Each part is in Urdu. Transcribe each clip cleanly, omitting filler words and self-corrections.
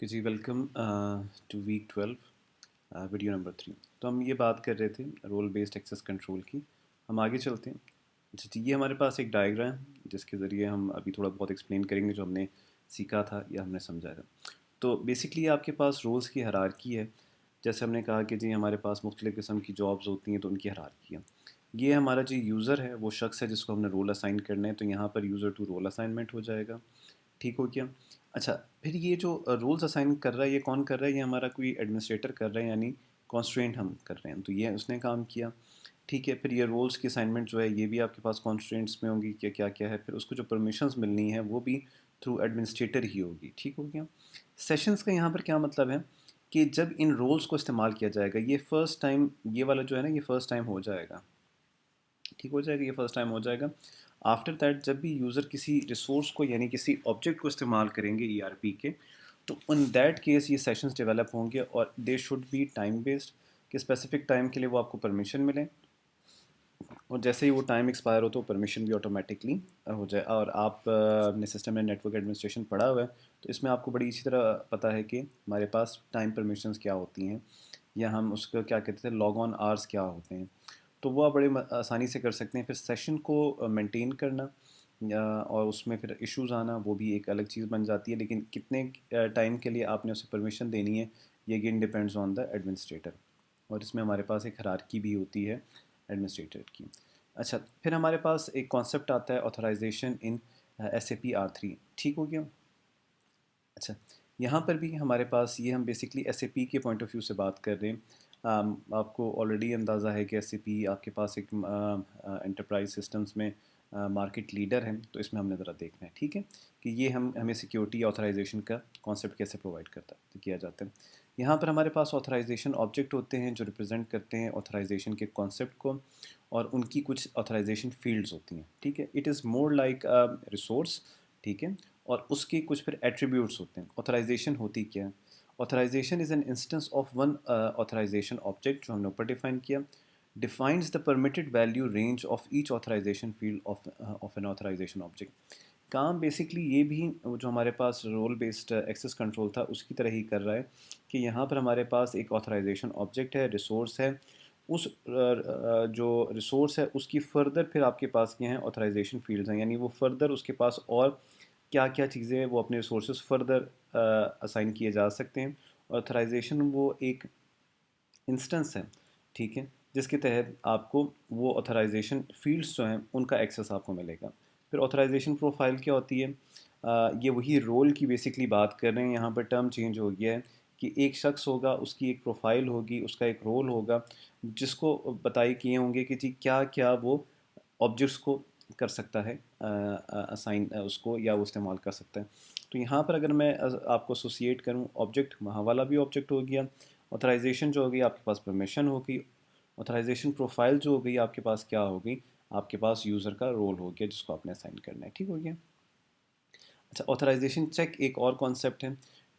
کہ جی welcome to week 12 video number 3۔ تو ہم یہ بات کر رہے تھے رول بیسڈ ایکسیس کنٹرول کی۔ ہم آگے چلتے ہیں۔ اچھا جی، یہ ہمارے پاس ایک ڈائیگرام ہے جس کے ذریعے ہم ابھی تھوڑا بہت ایکسپلین کریں گے جو ہم نے سیکھا تھا یا ہم نے سمجھا تھا۔ تو بیسکلی آپ کے پاس رولز کی ہرارکی ہے۔ جیسے ہم نے کہا کہ جی ہمارے پاس مختلف قسم کی جابز ہوتی ہیں تو ان کی ہرارکی ہے۔ یہ ہمارا جو یوزر ہے وہ شخص ہے جس کو ہم نے رول اسائن کرنا ہے، تو یہاں پر یوزر ٹو رول اسائنمنٹ ہو جائے گا۔ ٹھیک ہو گیا؟ اچھا، پھر یہ جو رولز اسائن کر رہا ہے یہ کون کر رہا ہے؟ یہ ہمارا کوئی ایڈمنسٹریٹر کر رہا ہے، یعنی کانسٹرینٹ ہم کر رہے ہیں، تو یہ اس نے کام کیا۔ ٹھیک ہے، پھر یہ رولز کی اسائنمنٹ جو ہے یہ بھی آپ کے پاس کانسٹرینٹس میں ہوگی کہ کیا کیا ہے، پھر اس کو جو پرمیشنز ملنی ہے وہ بھی تھرو ایڈمنسٹریٹر ہی ہوگی۔ ٹھیک ہو گیا؟ سیشنز کا یہاں پر کیا مطلب ہے کہ جب ان رولز کو استعمال کیا جائے گا، یہ فرسٹ ٹائم، یہ والا جو ہے نا یہ فرسٹ ٹائم ہو جائے گا۔ ٹھیک ہو جائے گا، یہ فرسٹ ٹائم ہو جائے گا۔ آفٹر دیٹ جب بھی یوزر کسی ریسورس کو یعنی کسی آبجیکٹ کو استعمال کریں گے ERP کے، تو ان دیٹ کیس یہ سیشنز ڈیولپ ہوں گے اور they should be time based, کہ اسپیسیفک ٹائم کے لیے وہ آپ کو پرمیشن ملے، اور جیسے ہی وہ ٹائم ایکسپائر ہو تو پرمیشن بھی آٹومیٹکلی ہو جائے۔ اور آپ اپنے سسٹم میں نیٹ ورک ایڈمنسٹریشن پڑھا ہوا ہے تو اس میں آپ کو بڑی اچھی طرح پتہ ہے کہ ہمارے پاس ٹائم پرمیشنز کیا ہوتی ہیں، یا ہم اس کو کیا کہتے ہیں لاگ آن آرز کیا ہوتے ہیں، تو وہ آپ بڑے آسانی سے کر سکتے ہیں۔ پھر سیشن کو مینٹین کرنا اور اس میں پھر ایشوز آنا وہ بھی ایک الگ چیز بن جاتی ہے، لیکن کتنے ٹائم کے لیے آپ نے اسے پرمیشن دینی ہے یہ again depends on the administrator, اور اس میں ہمارے پاس ایک ہرارکی بھی ہوتی ہے ایڈمنسٹریٹر کی۔ اچھا، پھر ہمارے پاس ایک کانسیپٹ آتا ہے آتھرائزیشن ان SAP R3۔ ٹھیک ہو گیا؟ اچھا، یہاں پر بھی ہمارے پاس یہ ہم بیسکلی SAP کے پوائنٹ آف ویو سے بات کر رہے ہیں۔ آپ کو آلریڈی اندازہ ہے کہ SAP آپ کے پاس ایک انٹرپرائز سسٹمز میں مارکیٹ لیڈر ہے، تو اس میں ہم نے ذرا دیکھنا ہے، ٹھیک ہے، کہ یہ ہمیں سیکیورٹی آتھرائزیشن کا کانسیپٹ کیسے پرووائڈ کیا جاتا ہے۔ یہاں پر ہمارے پاس آتھرائزیشن آبجیکٹ ہوتے ہیں جو ریپرزینٹ کرتے ہیں آتھرائزیشن کے کانسیپٹ کو، اور ان کی کچھ آتھرائزیشن فیلڈز ہوتی ہیں، ٹھیک ہے۔ It is more like resource, ٹھیک ہے، اور اس کے کچھ پھر ایٹریبیوٹس ہوتے ہیں۔ آتھرائزیشن ہوتی کیا ہے؟ Authorisation is an instance of one authorisation object, جو ہم نے اوپر ڈیفائن کیا، defines the permitted value range of each authorisation field of an authorisation object. کام بیسکلی یہ بھی جو ہمارے پاس رول بیسڈ ایکسیس کنٹرول تھا اس کی طرح ہی کر رہا ہے، کہ یہاں پر ہمارے پاس ایک آتھرائزیشن آبجیکٹ ہے، ریسورس ہے، اس جو ریسورس ہے اس کی فردر پھر آپ کے پاس کیا ہیں آتھرائزیشن فیلڈز ہیں، یعنی وہ فردر اس کے پاس اور کیا کیا چیزیں ہیں وہ اپنے ریسورسز فردر اسائن کیے جا سکتے ہیں۔ آتھرائزیشن وہ ایک انسٹنس ہے، ٹھیک ہے، جس کے تحت آپ کو وہ آتھرائزیشن فیلڈس جو ہیں ان کا ایکسیس آپ کو ملے گا۔ پھر آتھرائزیشن پروفائل کیا ہوتی ہے؟ یہ وہی رول کی بیسکلی بات کر رہے ہیں، یہاں پر ٹرم چینج ہو گیا ہے کہ ایک شخص ہوگا، اس کی ایک پروفائل ہوگی، اس کا ایک رول ہوگا جس کو بتائی کیے ہوں گے کہ جی کیا کیا وہ آبجیکٹس کو کر سکتا ہے اسائن اس کو، یا وہ استعمال کر سکتا ہے۔ تو یہاں پر اگر میں آپ کو ایسوسیٹ کروں آبجیکٹ، وہاں والا بھی آبجیکٹ ہو گیا، آتھرائزیشن جو ہوگی آپ کے پاس پرمیشن ہوگی، آتھرائزیشن پروفائل جو ہوگی آپ کے پاس کیا ہوگی، آپ کے پاس یوزر کا رول ہو گیا جس کو آپ نے اسائن کرنا ہے۔ ٹھیک ہو گیا؟ اچھا، آتھرائزیشن چیک ایک اور کانسیپٹ ہے،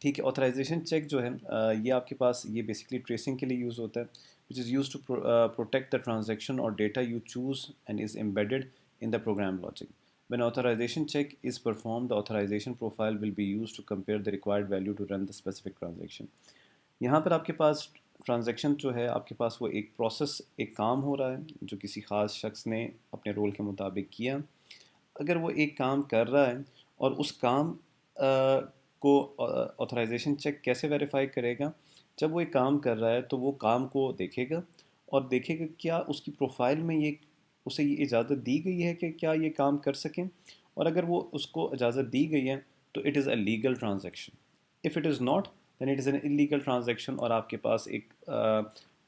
ٹھیک ہے۔ آتھرائزیشن چیک جو ہے یہ آپ کے پاس یہ بیسکلی ٹریسنگ کے لیے یوز ہوتا ہے، which is used to protect the transaction or data you choose and is embedded in the program logic. When authorization check is performed, the authorization profile will be used to compare the required value to run the specific transaction. یہاں پر آپ کے پاس ٹرانزیکشن جو ہے آپ کے پاس وہ ایک پروسیس، ایک کام ہو رہا ہے جو کسی خاص شخص نے اپنے رول کے مطابق کیا۔ اگر وہ ایک کام کر رہا ہے اور اس کام کو آتھرائزیشن چیک کیسے ویریفائی کرے گا؟ جب وہ ایک کام کر رہا ہے تو وہ کام کو دیکھے گا اور دیکھے گا کیا اس کی پروفائل میں یہ اسے یہ اجازت دی گئی ہے کہ کیا یہ کام کر سکیں، اور اگر وہ اس کو اجازت دی گئی ہے تو it is a legal transaction. If it is not then it is an illegal transaction, اور آپ کے پاس ایک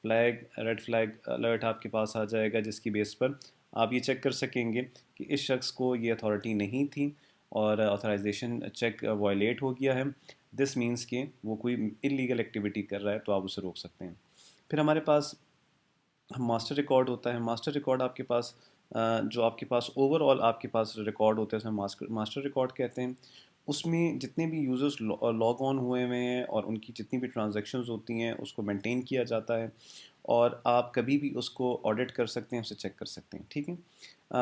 فلیگ، ریڈ فلیگ الرٹ آپ کے پاس آ جائے گا جس کی بیس پر آپ یہ چیک کر سکیں گے کہ اس شخص کو یہ اتھارٹی نہیں تھی اور آتھرائزیشن چیک وائلیٹ ہو گیا ہے، دس مینس کہ وہ کوئی انلیگل ایکٹیویٹی کر رہا ہے تو آپ اسے روک سکتے ہیں۔ پھر ہمارے پاس ماسٹر ریکارڈ ہوتا ہے۔ ماسٹر ریکارڈ آپ کے پاس جو آپ کے پاس اوور آل آپ کے پاس ریکارڈ ہوتے ہیں اس میں ماسٹر ریکارڈ کہتے ہیں۔ اس میں جتنے بھی یوزرس لاگ آن ہوئے ہوئے ہیں اور ان کی جتنی بھی ٹرانزیکشنز ہوتی ہیں اس کو مینٹین کیا جاتا ہے، اور آپ کبھی بھی اس کو آڈٹ کر سکتے ہیں، اسے چیک کر سکتے ہیں. ٹھیک ہے.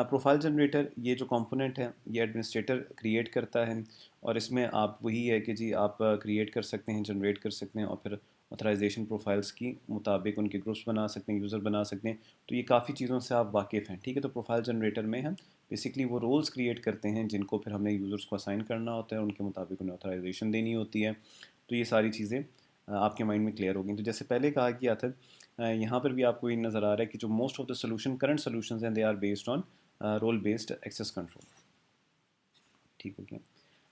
پروفائل جنریٹر یہ جو کمپوننٹ ہے یہ ایڈمنسٹریٹر کریٹ کرتا ہے، اور اس میں آپ وہی ہے کہ جی آپ کریٹ کر سکتے ہیں، جنریٹ کر سکتے ہیں، اور پھر آتھرائزیشن پروفائلس کی مطابق ان کے گروپس بنا سکتے ہیں، یوزر بنا سکتے ہیں. تو یہ کافی چیزوں سے آپ واقف ہیں. ٹھیک ہے. تو پروفائل جنریٹر میں ہم بیسکلی وہ رولز کریٹ کرتے ہیں جن کو پھر ہم نے یوزرس کو اسائن کرنا ہوتا ہے، ان کے مطابق انہیں آتھرائزیشن دینی ہوتی ہے. تو یہ ساری چیزیں آپ کے مائنڈ میں کلیئر ہو گئیں. تو جیسے پہلے کہا گیا تھا، یہاں پر بھی آپ کو یہ نظر آ رہا ہے کہ جو most of the solution current solutions ہیں they are based on role based access control. ٹھیک ہو گیا.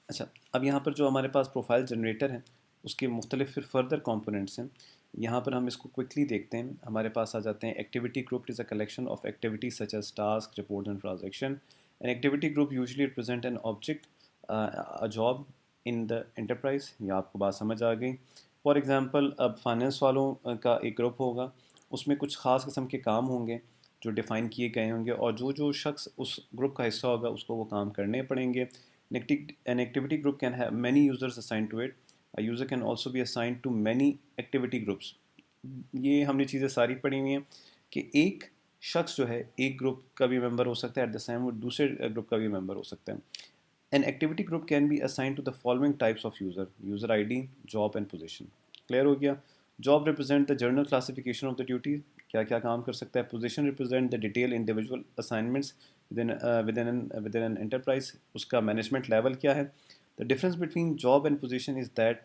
اچھا، اب یہاں پر جو ہمارے پاس پروفائل جنریٹر ہے اس کے مختلف پھر فردر کمپوننٹس ہیں. یہاں پر ہم اس کو کوئکلی دیکھتے ہیں. ہمارے پاس آ جاتے ہیں activity group is a collection of activities such as task, report and transaction. An activity group usually represent an object job in the enterprise. یہ آپ کو بات سمجھ آ گئی. فار ایگزامپل اب فائنینس والوں کا ایک گروپ ہوگا، اس میں کچھ خاص قسم کے کام ہوں گے جو ڈیفائن کیے گئے ہوں گے، اور جو شخص اس گروپ کا حصہ ہوگا اس کو وہ کام کرنے پڑیں گے. An activity group can have many users assigned to it. A user can also be assigned to many activity groups. یہ ہم نے چیزیں ساری پڑھی ہوئی ہیں کہ ایک شخص جو ہے ایک گروپ کا بھی ممبر ہو سکتا ہے، ایٹ دا سیم وہ دوسرے گروپ کا بھی ممبر ہو سکتا ہے. An activity group can be assigned to the following types of user ID, job and position. Clear ہو گیا. Job represent the general classification of the duty, کیا کیا کام کر سکتا ہے. Position represent the detail individual assignments within enterprise, اس کا مینجمنٹ لیول کیا ہے. The difference between job and position is that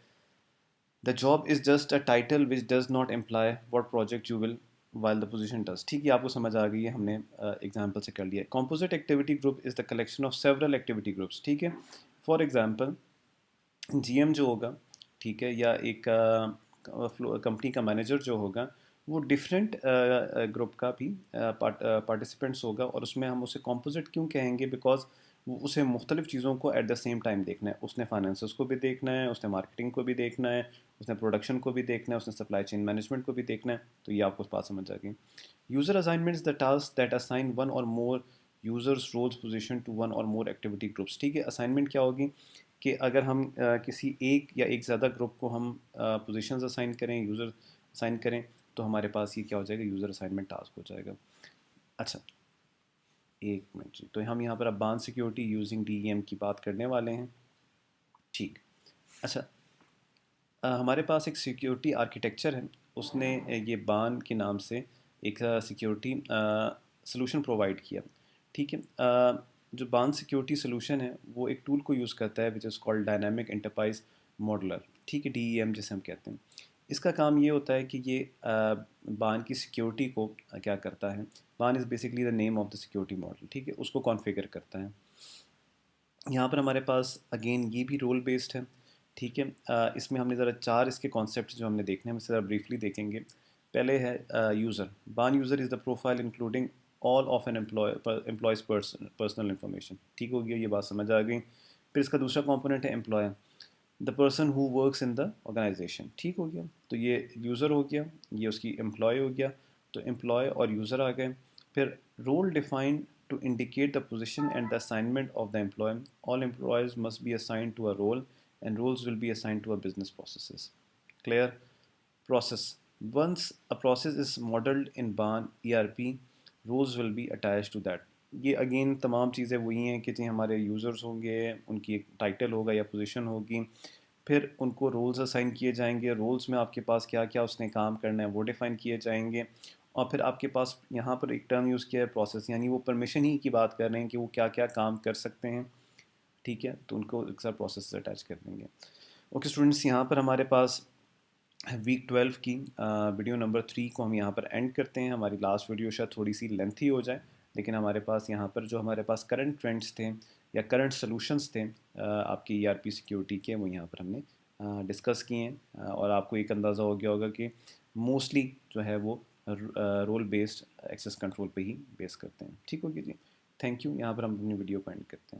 the job is just a title which does not imply what project you will while the position does. ٹھیک ہے، آپ کو سمجھ آ گئی ہے، ہم نے ایگزامپل سے کر لیا. Composite activity group is the collection of several activity groups. ٹھیک ہے. فار ایگزامپل جی ایم جو ہوگا، ٹھیک ہے، یا ایک کمپنی کا مینیجر جو ہوگا وہ ڈفرینٹ گروپ کا بھی پارٹیسپینٹس ہوگا، اور اس میں ہم اسے کمپوزٹ کیوں کہیں گے؟ بیکاز وہ اسے مختلف چیزوں کو ایٹ دا سیم ٹائم دیکھنا ہے. اس نے فائنینسز کو بھی دیکھنا ہے، اس نے مارکیٹنگ کو بھی دیکھنا ہے، اس نے پروڈکشن کو بھی دیکھنا ہے، اس نے سپلائی چین مینجمنٹ کو بھی دیکھنا ہے. تو یہ آپ کو بات سمجھ آ گئی. User assignments the task that assign one or more users roles position to one or more activity groups. ٹھیک ہے. اسائنمنٹ کیا ہوگی کہ اگر ہم کسی ایک یا ایک زیادہ گروپ کو ہم پوزیشنز اسائن کریں، یوزر اسائن کریں، تو ہمارے پاس یہ کیا ہو جائے گا؟ یوزر اسائنمنٹ ٹاسک ہو جائے گا. اچھا ایک منٹ جی، تو ہم یہاں پر اب بان security using D E M کی بات کرنے والے ہیں. ٹھیک. اچھا ہمارے پاس ایک سیکیورٹی آرکیٹیکچر ہے، اس نے یہ بان کے نام سے ایک سیکیورٹی سلوشن پرووائڈ کیا. ٹھیک ہے. جو بان سیکیورٹی سلوشن ہے وہ ایک ٹول کو یوز کرتا ہے which is called dynamic enterprise modeller. ٹھیک ہے. ڈی ای ایم جسے ہم کہتے ہیں. اس کا کام یہ ہوتا ہے کہ یہ بان کی سیکیورٹی کو کیا کرتا ہے. بان is basically the name of the security model. ٹھیک ہے. اس کو کانفیگر کرتا ہے. یہاں پر ہمارے پاس اگین یہ بھی رول بیسڈ ہے. ٹھیک ہے. اس میں ہم نے ذرا چار اس کے کانسیپٹس جو ہم نے دیکھنے ہیں، ہم اسے ذرا بریفلی دیکھیں گے. پہلے ہے یوزر. بان user is the profile including all of an employee's personal information. ٹھیک ہو گیا، یہ بات سمجھ آ گئی. پھر اس کا دوسرا کمپوننٹ ہے employee, the person who works in the organisation. ٹھیک ہو گیا. تو یہ یوزر ہو گیا، یہ اس کی امپلائی ہو گیا. تو امپلائی اور یوزر آ گئے. پھر role define to indicate the position and the assignment of the employee. All employees must be assigned to a role and roles will be assigned to a business processes. Clear? Process. Once a process is modeled in BAN ERP, roles will be attached to that. یہ اگین تمام چیزیں وہی ہیں کہ ہمارے یوزرز ہوں گے، ان کی ایک ٹائٹل ہوگا یا پوزیشن ہوگی، پھر ان کو رولز اسائن کیے جائیں گے. رولز میں آپ کے پاس کیا کیا اس نے کام کرنا ہے وہ ڈیفائن کیے جائیں گے. اور پھر آپ کے پاس یہاں پر ایک ٹرم یوز کیا ہے پروسیس، یعنی وہ پرمیشن ہی کی بات کر رہے ہیں کہ وہ کیا کیا کام کر سکتے ہیں. ٹھیک ہے. تو ان کو ایک ساتھ پروسیس سے اٹیچ کر دیں گے. اوکے اسٹوڈنٹس، یہاں پر ہمارے پاس ویک 12 کی ویڈیو نمبر 3 کو ہم یہاں پر اینڈ کرتے ہیں. ہماری لاسٹ ویڈیو شاید تھوڑی سی لینتھی ہو جائے، لیکن ہمارے پاس یہاں پر جو ہمارے پاس کرنٹ ٹرینڈس تھے یا کرنٹ سلوشنس تھے آپ کی ای آر پی سیکیورٹی کے، وہ یہاں پر ہم نے ڈسکس کیے ہیں. اور آپ کو ایک اندازہ ہو گیا ہوگا کہ موسٹلی جو ہے وہ رول بیسڈ ایکسیس کنٹرول پہ ہی بیس کرتے ہیں. ٹھیک ہوگی جی. Thank you. یہاں پر ہم اپنی ویڈیو کو اینڈ کرتے ہیں.